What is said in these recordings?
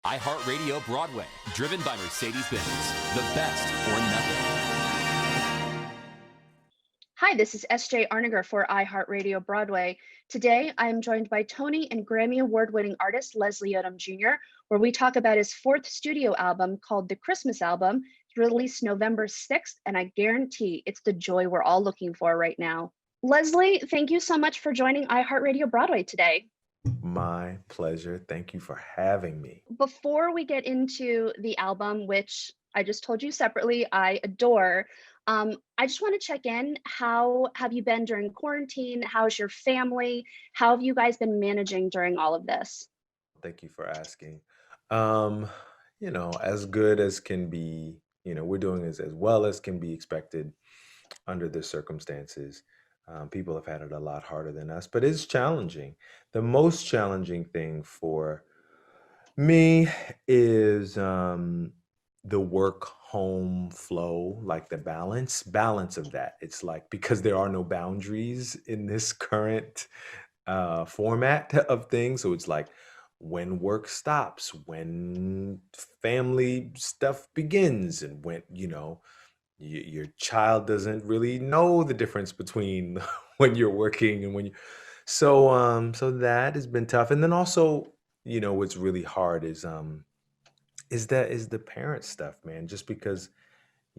iHeartRadio Broadway, driven by Mercedes-Benz. The best or nothing. Hi, this is SJ Arniger for iHeartRadio Broadway. Today, I am joined by Tony and Grammy Award-winning artist Leslie Odom Jr., where we talk about his fourth studio album called The Christmas Album, released November 6th, and I guarantee it's the joy we're all looking for right now. Leslie, thank you so much for joining iHeartRadio Broadway today. My pleasure. Thank you for having me. Before we get into the album, which I just told you separately, I adore, I just want to check in. How have you been during quarantine? How's your family? How have you guys been managing during all of this? Thank you for asking. Um, as good as can be, we're doing as well as can be expected under the circumstances. People have had it a lot harder than us, but it's challenging. The most challenging thing for me is the work home flow, like the balance of that. It's like because there are no boundaries in this current format of things. So it's like when work stops, when family stuff begins, and when, your child doesn't really know the difference between when you're working and when you. So that has been tough. And then also, what's really hard is the parent stuff, man. Just because,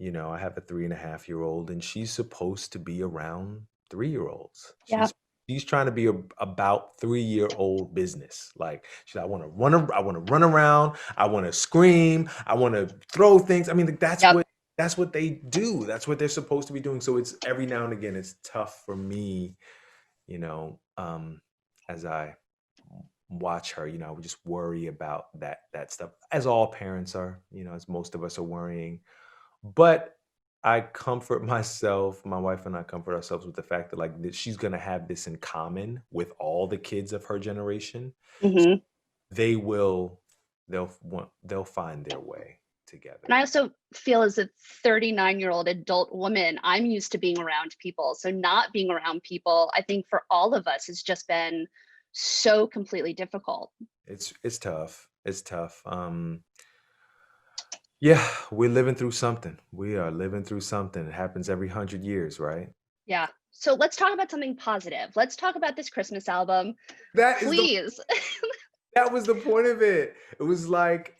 I have a 3.5-year-old and she's supposed to be around 3-year-olds. Yeah. She's trying to be about 3-year-old business. Like I want to run around, I want to scream, I want to throw things. I mean, like, Yep. that's what they do. That's what they're supposed to be doing. So it's every now and again it's tough for me, you know, as I watch her, I would just worry about that stuff, as all parents are, as most of us are worrying. But I comfort myself, my wife and I comfort ourselves with the fact that like that she's gonna have this in common with all the kids of her generation. So hmm they they'll find their way And together. I also feel as a 39-year-old adult woman, I'm used to being around people. So not being around people, I think for all of us, has just been so completely difficult. It's tough. It's tough. Yeah, we're living through something. We are living through something. It happens every 100 years, right? Yeah. So let's talk about something positive. Let's talk about this Christmas album, That is the please. That was the point of it. It was like,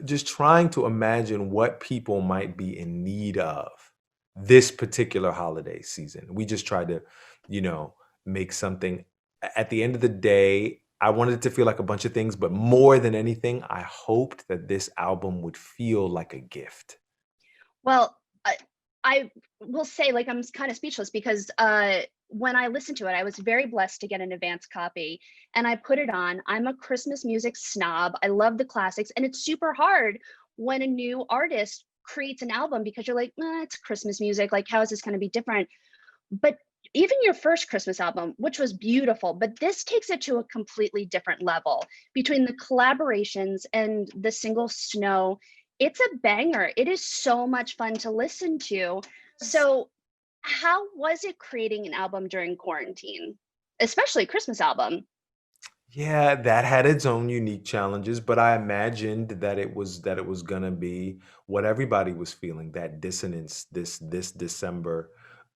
just trying to imagine what people might be in need of this particular holiday season. We just tried to, you know, make something. At the end of the day, I wanted it to feel like a bunch of things, but more than anything, I hoped that this album would feel like a gift. Well, I will say, like, I'm kind of speechless because when I listened to it, I was very blessed to get an advance copy and I put it on. I'm a Christmas music snob. I love the classics, and it's super hard when a new artist creates an album because you're like, it's Christmas music. Like, how is this going to be different? But even your first Christmas album, which was beautiful, but this takes it to a completely different level between the collaborations and the single Snow. It's a banger. It is so much fun to listen to. So, how was it creating an album during quarantine, especially a Christmas album? Yeah, that had its own unique challenges, but I imagined that it was gonna be what everybody was feeling, that dissonance this December.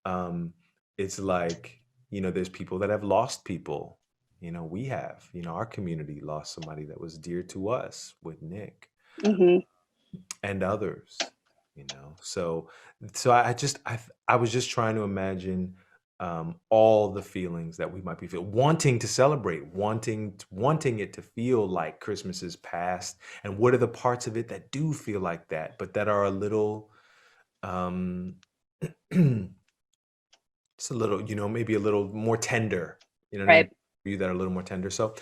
Um, it's like, there's people that have lost people. We have, our community lost somebody that was dear to us with Nick hmm and others, so I was just trying to imagine all the feelings that we might be feeling, wanting to celebrate, wanting it to feel like Christmas is past, and what are the parts of it that do feel like that, but that are a little, um, just a little, maybe a little more tender. You know what I mean? Right. You that are a little more tender. So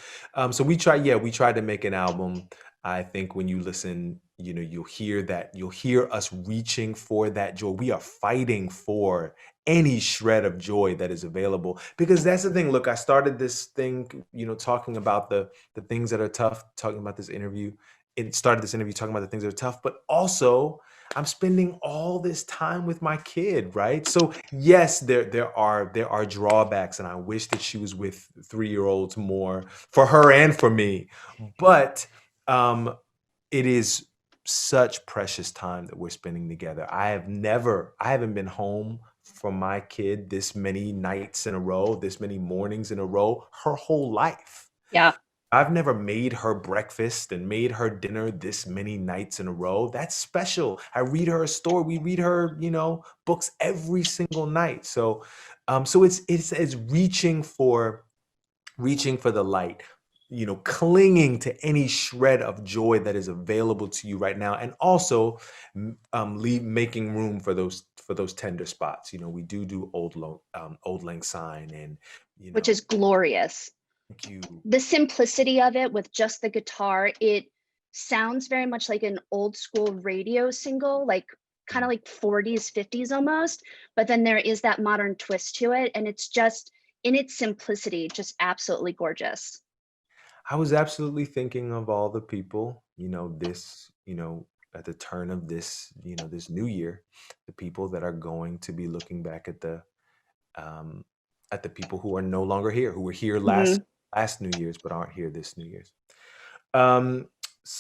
we tried to make an album. I think when you listen, you'll hear us reaching for that joy. We are fighting for any shred of joy that is available, because that's the thing. Look, I started this thing, talking about the things that are tough, talking about this interview. It started this interview talking about the things that are tough, but also I'm spending all this time with my kid, right? So yes, there are drawbacks, and I wish that she was with 3-year-olds more, for her and for me. But it is such precious time that we're spending together. I haven't been home from my kid this many nights in a row, this many mornings in a row, her whole life. Yeah. I've never made her breakfast and made her dinner this many nights in a row. That's special. I read her a story. We read her, books every single night. So it's reaching for the light, clinging to any shred of joy that is available to you right now, and also making room for those tender spots. We do Old Lang Syne, and Which is glorious. thank you. The simplicity of it with just the guitar, it sounds very much like an old school radio single, like kind of like 40s, 50s almost. But then there is that modern twist to it. And it's just in its simplicity, just absolutely gorgeous. I was absolutely thinking of all the people, at the turn of this new year, the people that are going to be looking back um, at the people who are no longer here, who were here Mhm. last New Year's, but aren't here this New Year's. Um,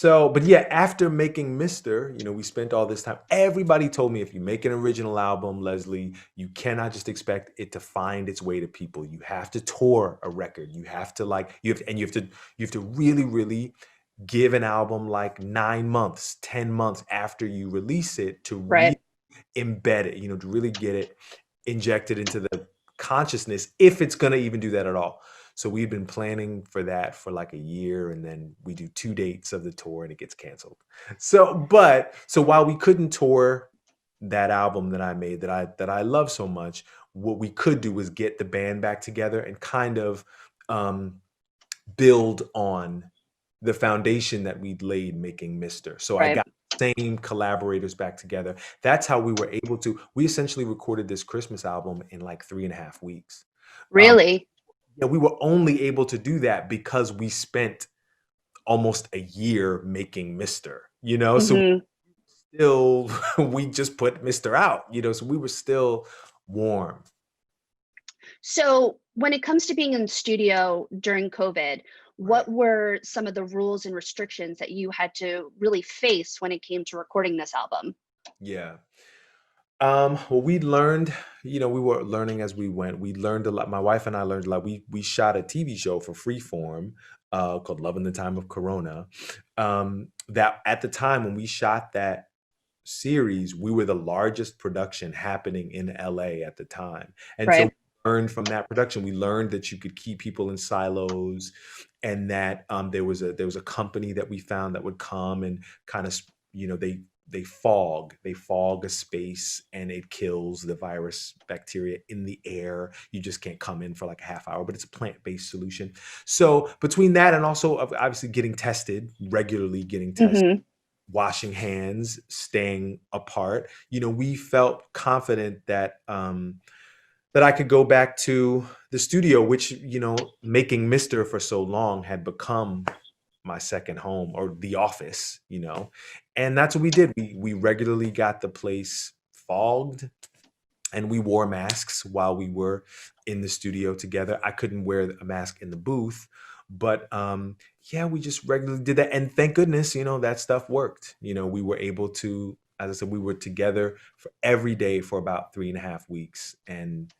but yeah, after making Mister, we spent all this time. Everybody told me, if you make an original album, Leslie, you cannot just expect it to find its way to people. You have to tour a record. You have to you have to really, really give an album like 9 months, 10 months after you release it to Right. embed it, to really get it injected into the consciousness, if it's going to even do that at all. So we've been planning for that for like a year, and then we do 2 dates of the tour and it gets canceled. So while we couldn't tour that album that I made that I love so much, what we could do was get the band back together and kind of um, build on the foundation that we'd laid making Mister. So I Right. got the same collaborators back together. That's how we were able to. We essentially recorded this Christmas album in like 3.5 weeks. Um, Really. yeah, we were only able to do that because we spent almost a year making Mister. So Hmm. still we just put Mister out. So we were still warm. So when it comes to being in the studio during COVID, Right. what were some of the rules and restrictions that you had to really face when it came to recording this album? Yeah. Well, we were learning as we went. We learned a lot. My wife and I learned a lot. We shot a TV show for Freeform, called Love in the Time of Corona. That at the time when we shot that series, we were the largest production happening in LA at the time. And so Right. we learned from that production. We learned that you could keep people in silos, and that there was a company that we found that would come and kind of, they fog a space, and it kills the virus bacteria in the air. You just can't come in for like a half hour, but it's a plant-based solution. So between that and also obviously regularly getting tested, Hmm. washing hands, staying apart, we felt confident that I could go back to the studio, which, making Mister for so long had become my second home, or the office, and that's what we did. We regularly got the place fogged, and we wore masks while we were in the studio together. I couldn't wear a mask in the booth, but yeah, we just regularly did that, and thank goodness, that stuff worked. We were able to, as I said, we were together for every day for about 3.5 weeks, and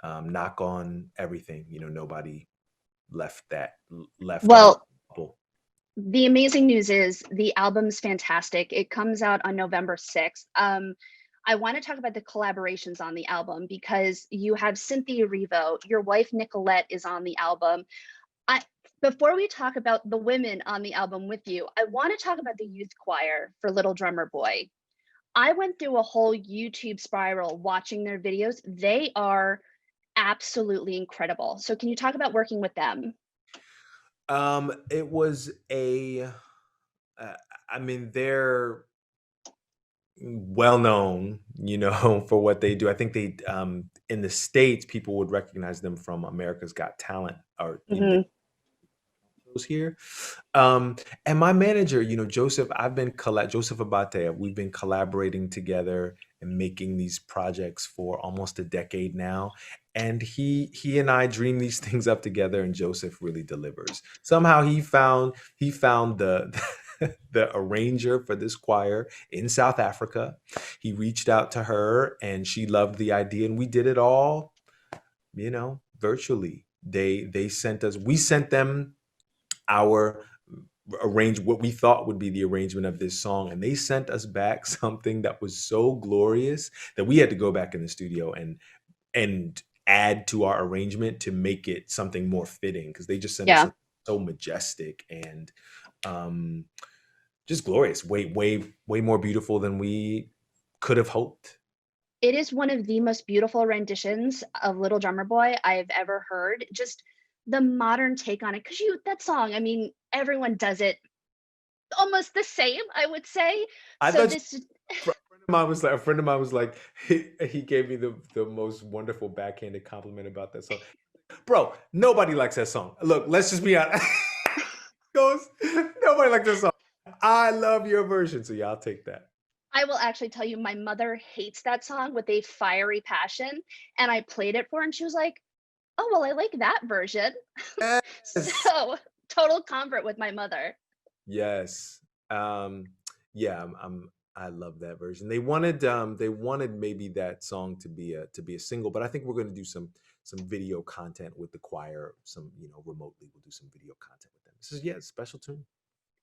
knock on everything, nobody left our Well, bubble. the amazing news is the album's fantastic. It comes out on November 6th. I want to talk about the collaborations on the album because you have Cynthia Revo, your wife Nicolette is on the album. I Before we talk about the women on the album with you, I want to talk about the youth choir for Little Drummer Boy. I went through a whole YouTube spiral watching their videos. They are absolutely incredible. So can you talk about working with them? It was uh, I mean, they're well known, for what they do. I think in the States, people would recognize them from America's Got Talent, or they Hmm. shows here. Um, and my manager, Joseph, Joseph Abate, we've been collaborating together and making these projects for almost a decade now. And he and I dream these things up together, and Joseph really delivers. Somehow he found the the arranger for this choir in South Africa. He reached out to her and she loved the idea, and we did it all, virtually. They sent us, we sent them our arrange what we thought would be the arrangement of this song, and they sent us back something that was so glorious that we had to go back in the studio and add to our arrangement to make it something more fitting, because they just sent us Yeah. something so majestic and um just glorious, way more beautiful than we could have hoped. It is one of the most beautiful renditions of Little Drummer Boy I've ever heard. Just the modern take on it, because that song, I mean, everyone does it almost the same, I would say. I So thought this, a friend of mine was like, he gave me the most wonderful backhanded compliment about that song. Bro, nobody likes that song. Look, let's just be honest. Goes, nobody likes that song. I love your version, so yeah, I'll take that. I will actually tell you, my mother hates that song with a fiery passion, and I played it for her, and she was like, "Oh, well, I like that version." Yes. So total convert with my mother. Yes. Yeah, I love that version. They wanted maybe that song to be a single, but I think we're going to do some video content with the choir, some, remotely we'll do some video content with them. This is, yeah, a special tune.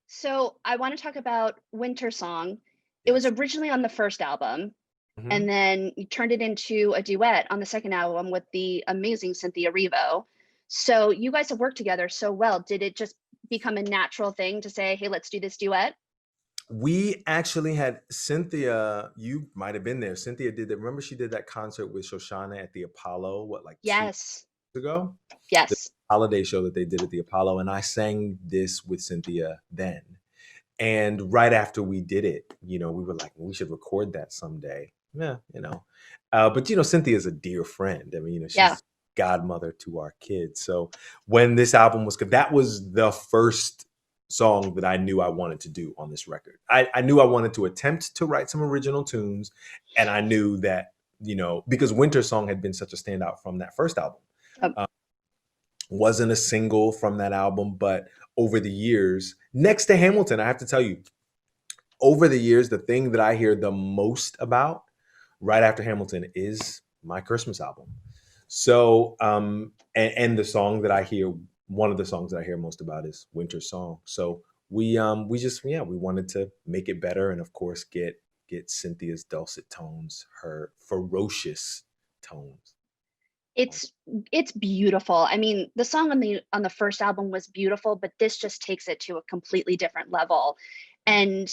So I want to talk about Winter Song. It was Yes. originally on the first album, Hmm. and then you turned it into a duet on the second album with the amazing Cynthia Erivo. So you guys have worked together so well. Did it just become a natural thing to say, "Hey, let's do this duet"? We actually had Cynthia, you might have been there. Cynthia did that. Remember she did that concert with Shoshana at the Apollo, what, like 2 years Yes. ago? The Yes. holiday show that they did at the Apollo. And I sang this with Cynthia then. And right after we did it, we were like, we should record that someday. Yeah, but Cynthia's a dear friend. I mean, Yeah. she's godmother to our kids. So when this album was good, that was the first song that I knew I wanted to do on this record. I knew I wanted to attempt to write some original tunes, and I knew that, because Winter Song had been such a standout from that first album. Um, Wasn't a single from that album, but over the years, next to Hamilton, I have to tell you, over the years, the thing that I hear the most about right after Hamilton is my Christmas album. So, and the song that I hear, one of the songs that I hear most about is Winter Song. So we just, yeah, we wanted to make it better, and of course get Cynthia's dulcet tones, her ferocious tones. it's it's beautiful. I mean, the song on the first album was beautiful, but this just takes it to a completely different level. And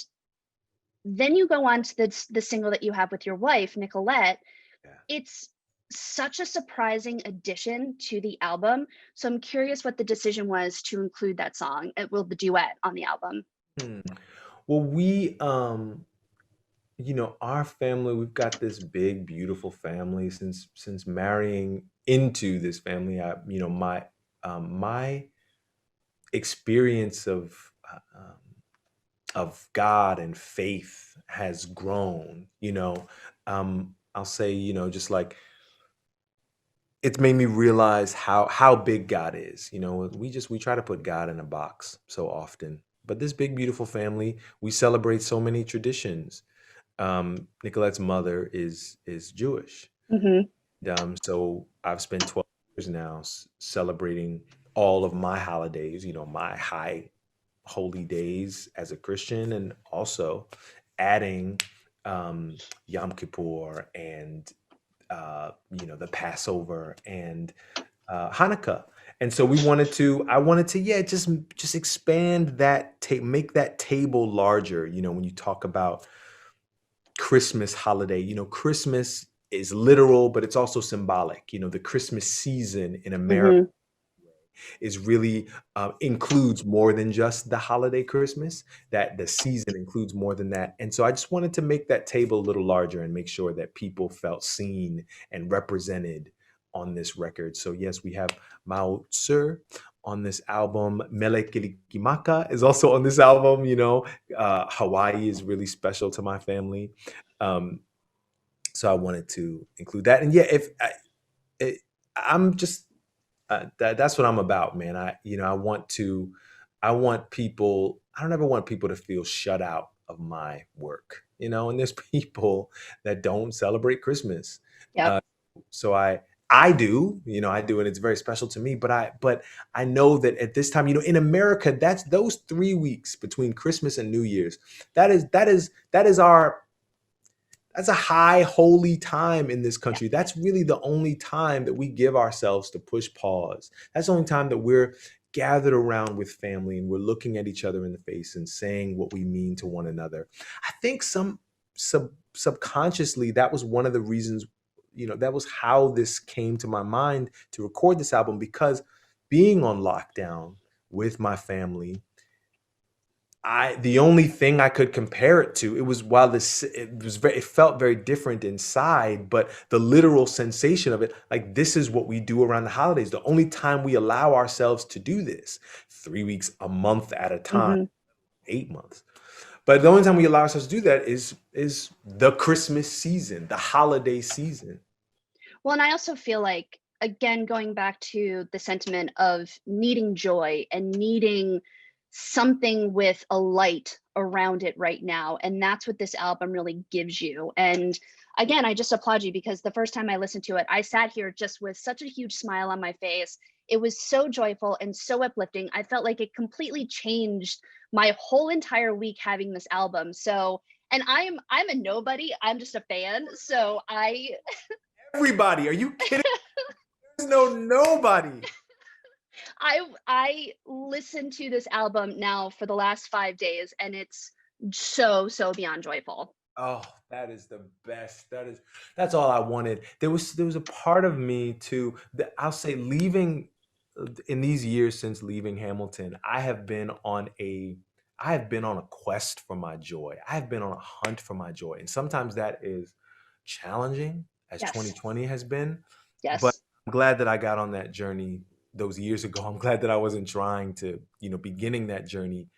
then you go on to the single that you have with your wife, Nicolette. Yeah. It's such a surprising addition to the album. So I'm curious what the decision was to include that song, the duet on the album. Hmm. Well, our family, we've got this big, beautiful family. Since marrying into this family, my experience of God and faith has grown. I'll say, just like it's made me realize how big God is. We try to put God in a box so often, but this big, beautiful family, we celebrate so many traditions. Nicolette's mother is Jewish. Hmm. So I've spent 12 years now celebrating all of my holidays, my high holy days as a Christian, and also adding Yom Kippur and the Passover and Hanukkah. And so I wanted to, yeah, just expand that, make that table larger. When you talk about Christmas holiday, Christmas is literal, but it's also symbolic. The Christmas season in America Hmm. is really includes more than just the holiday Christmas, that the season includes more than that. And so I just wanted to make that table a little larger and make sure that people felt seen and represented on this record. So yes, we have Mao Tse on this album. Mele Kalikimaka is also on this album. Hawaii is really special to my family. Um, so I wanted to include that. And yeah, I'm just that's what I'm about, man. I want people I don't ever want people to feel shut out of my work, and there's people that don't celebrate Christmas. Yep. Uh, so I do, I do, and it's very special to me. But I know that at this time, in America, that's those 3 weeks between Christmas and New Year's. That's a high holy time in this Yeah. country. That's really the only time that we give ourselves to push pause. That's the only time that we're gathered around with family and we're looking at each other in the face and saying what we mean to one another. I think subconsciously that was one of the reasons, that was how this came to my mind to record this album, because being on lockdown with my family, the only thing I could compare it to, it felt very different inside, but the literal sensation of it, like, this is what we do around the holidays. The only time we allow ourselves to do this, 3 weeks, a month at a time, Hmm. 8 months. But the only time we allow ourselves to do that is the Christmas season, the holiday season. Well, and I also feel like, again, going back to the sentiment of needing joy and needing something with a light around it right now. And that's what this album really gives you. And again, I just applaud you, because the first time I listened to it, I sat here just with such a huge smile on my face. It was so joyful and so uplifting. I felt like it completely changed my whole entire week having this album. So, and I'm a nobody. I'm just a fan. So Everybody, are you kidding? There's nobody. I listened to this album now for the last 5 days, and it's so beyond joyful. Oh, that is the best. That's all I wanted. There was a part of me too that, I'll say, leaving in these years since leaving Hamilton, I have been on a quest for my joy. I have been on a hunt for my joy. And sometimes that is challenging, as Yes. 2020 has been. But Yes. I'm glad that I got on that journey those years ago. I'm glad that I wasn't trying to, beginning that journey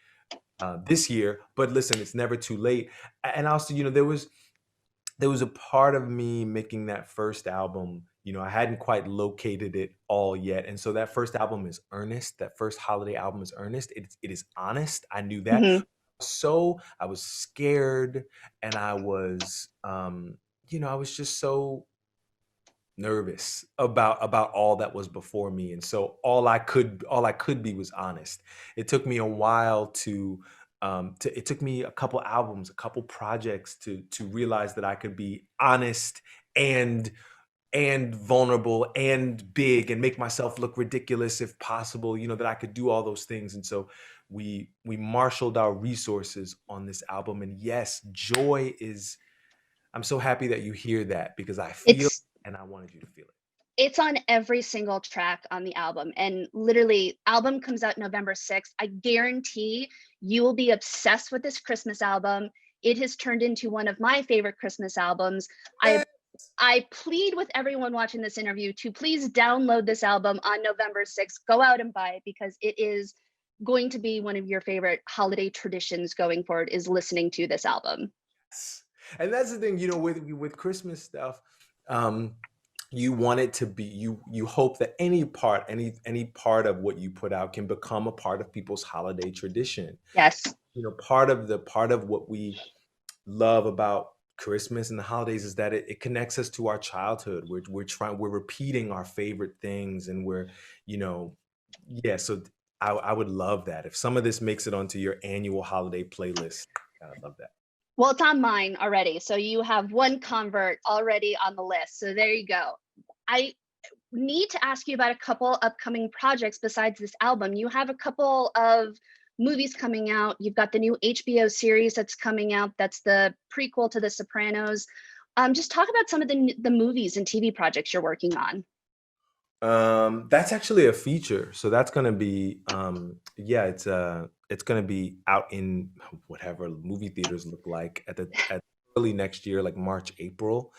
this year. But listen, it's never too late. And also, there was a part of me making that first album. I hadn't quite located it all yet, and so that first album is earnest. That first holiday album is earnest. It is honest. I knew that. Hmm. So I was scared, and I was just so nervous about all that was before me, and so all I could be was honest. It took me a while it took me a couple albums, a couple projects to realize that I could be honest and vulnerable and big and make myself look ridiculous if possible, that I could do all those things. And so we marshaled our resources on this album. And yes, joy is I'm so happy that you hear that, because I feel, It's and I wanted you to feel it. it's on every single track on the album, and literally, album comes out November 6th. I guarantee you will be obsessed with this Christmas album. It has turned into one of my favorite Christmas albums. I I plead with everyone watching this interview to please download this album on November 6th. Go out and buy it, because it is going to be one of your favorite holiday traditions going forward, is listening to this album. Yes. And that's the thing, with Christmas stuff. Um, you want it to be, you hope that any part of what you put out can become a part of people's holiday tradition. Yes. Part of what we love about Christmas and the holidays is that it connects us to our childhood. We're repeating our favorite things, and you know, yeah. So I would love that if some of this makes it onto your annual holiday playlist. I'd love that. Well, it's on mine already. So you have one convert already on the list. So there you go. I need to ask you about a couple upcoming projects besides this album. You have a couple of movies coming out. You've got the new HBO series that's coming out. That's the prequel to The Sopranos. Just talk about some of the movies and TV projects you're working on. That's actually a feature. So that's gonna be yeah, it's gonna be out in whatever movie theaters look like at early next year, like March, April.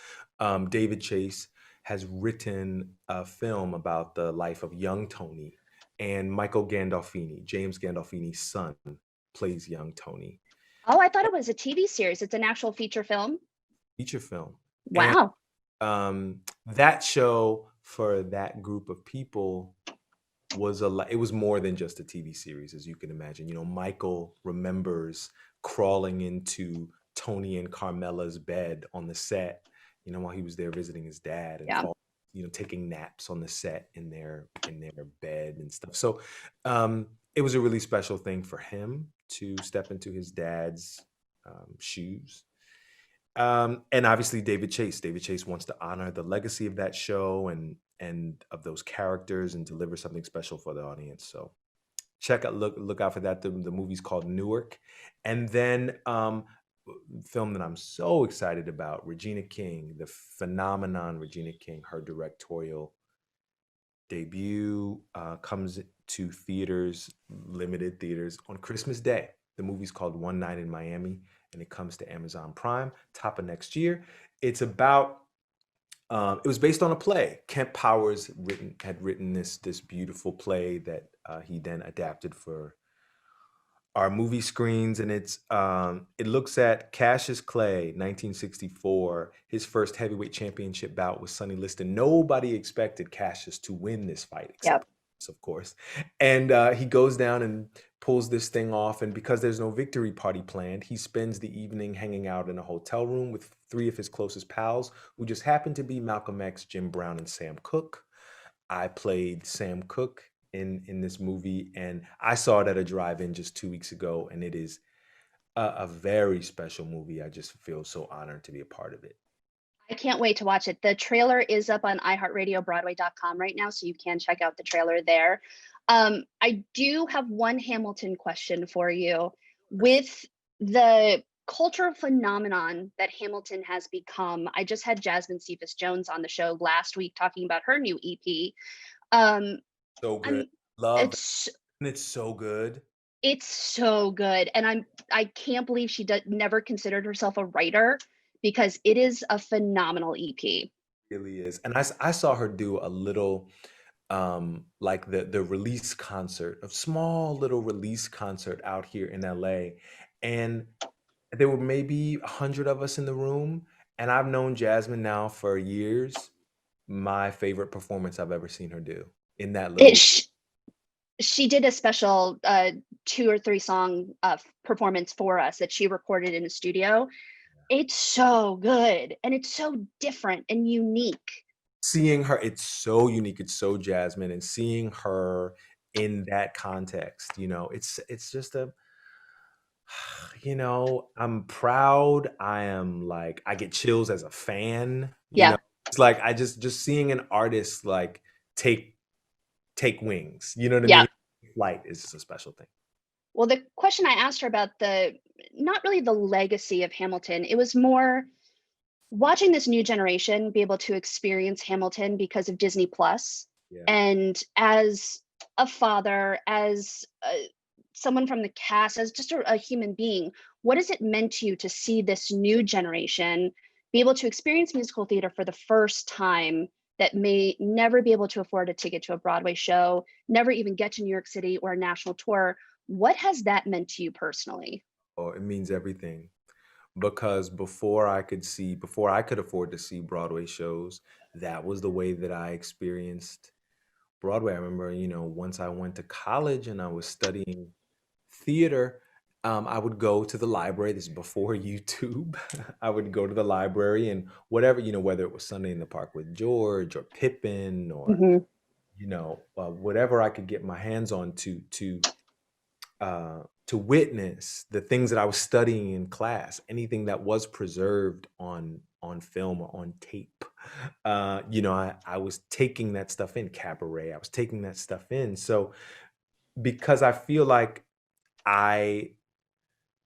David Chase has written a film about the life of young Tony, and Michael Gandolfini, James Gandolfini's son, plays young Tony. Oh, I thought it was a TV series. It's an actual feature film. Feature film. And Wow. that show, for that group of people, was it was more than just a TV series, as you can imagine. Michael remembers crawling into Tony and Carmela's bed on the set, while he was there visiting his dad, and Yeah. taking naps on the set in their bed and stuff. So it was a really special thing for him to step into his dad's shoes. And obviously David Chase. David Chase wants to honor the legacy of that show and of those characters and deliver something special for the audience. So look out for that. The movie's called Newark. And then film that I'm so excited about, Regina King, the phenomenon Regina King, her directorial debut comes to theaters, limited theaters, on Christmas Day. The movie's called One Night in Miami, and it comes to Amazon Prime top of next year. It's about it was based on a play. Kent Powers had written this beautiful play that he then adapted for our movie screens, and it looks at Cassius Clay, 1964, his first heavyweight championship bout with Sonny Liston. Nobody expected Cassius to win this fight except Yep. us, of course. And he goes down and pulls this thing off, and because there's no victory party planned, he spends the evening hanging out in a hotel room with three of his closest pals, who just happen to be Malcolm X, Jim Brown, and Sam Cooke. I played Sam Cooke in this movie, and I saw it at a drive-in just 2 weeks ago, and it is a very special movie. I just feel so honored to be a part of it. I can't wait to watch it. The trailer is up on iHeartRadioBroadway.com right now, so you can check out the trailer there. I do have one Hamilton question for you. With the cultural phenomenon that Hamilton has become, I just had Jasmine Cephas Jones on the show last week talking about her new EP. So good. I'm Love it. it's And it's so good. it's so good, and I can't believe she never considered herself a writer, because it is a phenomenal EP. Really is. And I saw her do a little like the release concert, a small little release concert out here in LA. And there were maybe 100 of us in the room. And I've known Jasmine now for years. My favorite performance I've ever seen her do in that It little. she did a special 2 or 3 song performance for us that she recorded in a studio. It's so good, and it's so different and unique. Seeing her, it's so unique, it's so Jasmine, and seeing her in that context, it's just I'm proud. I am like, I get chills as a fan, Yeah, it's like I just seeing an artist like take wings, you know what I yeah. mean? Flight is just a special thing. Well, the question I asked her about, the not really the legacy of Hamilton, it was more watching this new generation be able to experience Hamilton because of Disney Plus. Yeah. And as a father, as someone from the cast, as just a human being, what has it meant to you to see this new generation be able to experience musical theater for the first time, that may never be able to afford a ticket to a Broadway show, never even get to New York City or a national tour? What has that meant to you personally? Oh, it means everything. Because before I could afford to see Broadway shows, that was the way that I experienced Broadway. I remember, once I went to college and I was studying theater, I would go to the library. This is before YouTube. I would go to the library, and whatever, whether it was Sunday in the Park with George or Pippin, or Hmm. whatever I could get my hands on to witness the things that I was studying in class, anything that was preserved on film or on tape. I was taking that stuff in. Cabaret, I was taking that stuff in. So because I feel like I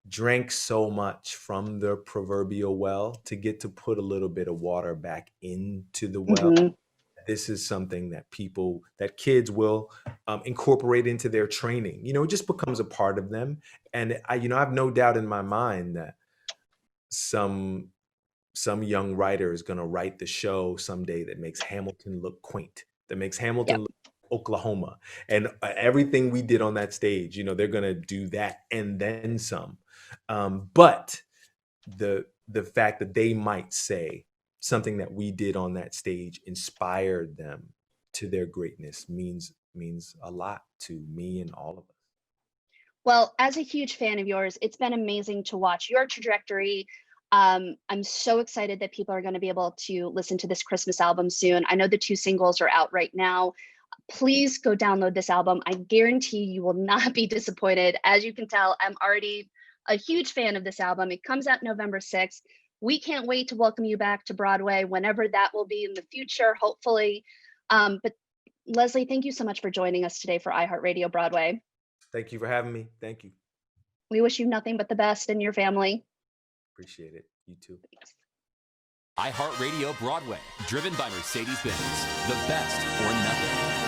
drank so much from the proverbial well, to get to put a little bit of water back into the well, Hmm. this is something that kids will incorporate into their training. It just becomes a part of them. And I have no doubt in my mind that some young writer is going to write the show someday that makes Hamilton look quaint, that makes Hamilton Yep. look Oklahoma, and everything we did on that stage. They're going to do that and then some. But the fact that they might say something that we did on that stage inspired them to their greatness means means a lot to me and all of us. Well, as a huge fan of yours, it's been amazing to watch your trajectory. I'm so excited that people are going to be able to listen to this Christmas album soon. I know the two singles are out right now. Please go download this album. I guarantee you will not be disappointed. As you can tell, I'm already a huge fan of this album. It comes out November 6th. We can't wait to welcome you back to Broadway whenever that will be in the future, hopefully. But Leslie, thank you so much for joining us today for iHeartRadio Broadway. Thank you for having me. Thank you. We wish you nothing but the best in your family. Appreciate it. You too. iHeartRadio Broadway, driven by Mercedes-Benz. The best or nothing.